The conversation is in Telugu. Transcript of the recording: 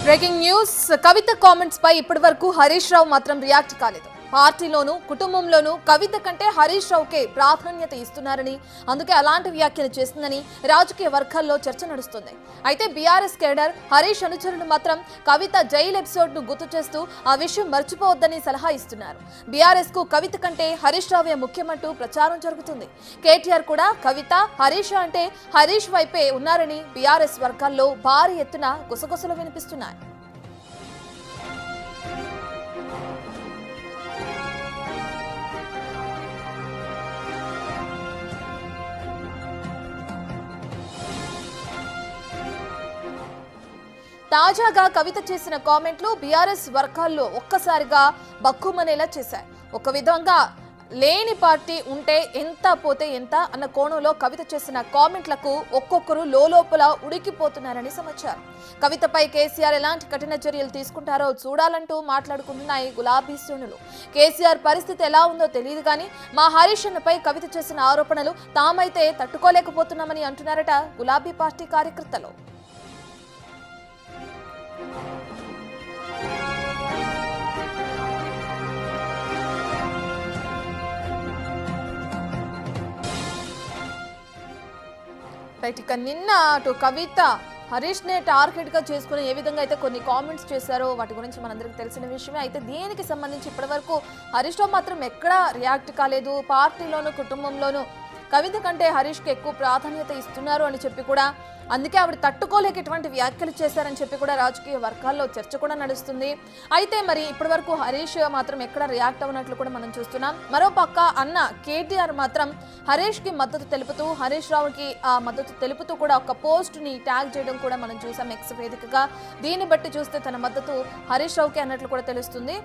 బ్రేకింగ్ న్యూస్ కవిత కామెంట్స్ పై ఇప్పటివరకు హరీష్ రావు మాత్రం రియాక్ట్ కాలేదు. పార్టీలోను కుటుంబంలోను కవిత కంటే హరీష్ రావుకే ప్రాధాన్యత ఇస్తున్నారని, అందుకే అలాంటి వ్యాఖ్యలు చేస్తుందని రాజకీయ వర్గాల్లో చర్చ నడుస్తుంది. అయితే బీఆర్ఎస్ కేడర్ హరీష్ అనుచరులు మాత్రం కవిత జైలు ఎపిసోడ్ ను గుర్తు చేస్తూ ఆ విషయం మర్చిపోవద్దని సలహా ఇస్తున్నారు. బీఆర్ఎస్ కు కవిత కంటే హరీష్ రావే ముఖ్యమంటూ ప్రచారం జరుగుతుంది. కేటీఆర్ కూడా కవిత హరీష్ అంటే హరీష్ వైపే ఉన్నారని బీఆర్ఎస్ వర్గాల్లో భారీ ఎత్తున గుసగుసలు వినిపిస్తున్నాయి. తాజాగా కవిత చేసిన కామెంట్లు బీఆర్ఎస్ వర్గాల్లో ఒక్కసారిగా బక్కుమనేలా చేశాయి. ఒక విధంగా లేని పార్టీ ఉంటే ఎంత పోతే ఎంత అన్న కోణంలో కవిత చేసిన కామెంట్లకు ఒక్కొక్కరు లోలోపల ఉడికిపోతున్నారని సమాచారం. కవితపై కేసీఆర్ ఎలాంటి కఠిన చర్యలు తీసుకుంటారో చూడాలంటూ మాట్లాడుకుంటున్నాయి గులాబీ శ్రేణులు. కేసీఆర్ పరిస్థితి ఎలా ఉందో తెలియదు కానీ మా హరీష్ అన్నపై కవిత చేసిన ఆరోపణలు తామైతే తట్టుకోలేకపోతున్నామని అంటున్నారట గులాబీ పార్టీ కార్యకర్తలు. ఇక నిన్న అటు కవిత హరీష్ నే టార్గెట్ గా చేసుకుని ఏ విధంగా అయితే కొన్ని కామెంట్స్ చేశారో వాటి గురించి మనందరికి తెలిసిన విషయమే. అయితే దీనికి సంబంధించి ఇప్పటివరకు హరీష్ రావు మాత్రం ఎక్కడా రియాక్ట్ కాలేదు. పార్టీలోను కుటుంబంలోను కవిత కంటే హరీష్ కి ఎక్కువ ప్రాధాన్యత ఇస్తున్నారు అని చెప్పి కూడా, అందుకే ఆవిడ తట్టుకోలేక ఇటువంటి వ్యాఖ్యలు చేశారని చెప్పి కూడా రాజకీయ వర్గాల్లో చర్చ కూడా నడుస్తుంది. అయితే మరి ఇప్పటి వరకు హరీష్ మాత్రం ఎక్కడ రియాక్ట్ అవునట్లు కూడా మనం చూస్తున్నాం. మరోపక్క అన్న కేటీఆర్ మాత్రం హరీష్ కి మద్దతు తెలుపుతూ, హరీష్ రావుకి ఆ మద్దతు తెలుపుతూ కూడా ఒక పోస్ట్ ని ట్యాగ్ చేయడం కూడా మనం చూసాం ఎక్స్ వేదికగా. దీన్ని బట్టి చూస్తే తన మద్దతు హరీష్ రావుకి అన్నట్లు కూడా తెలుస్తుంది.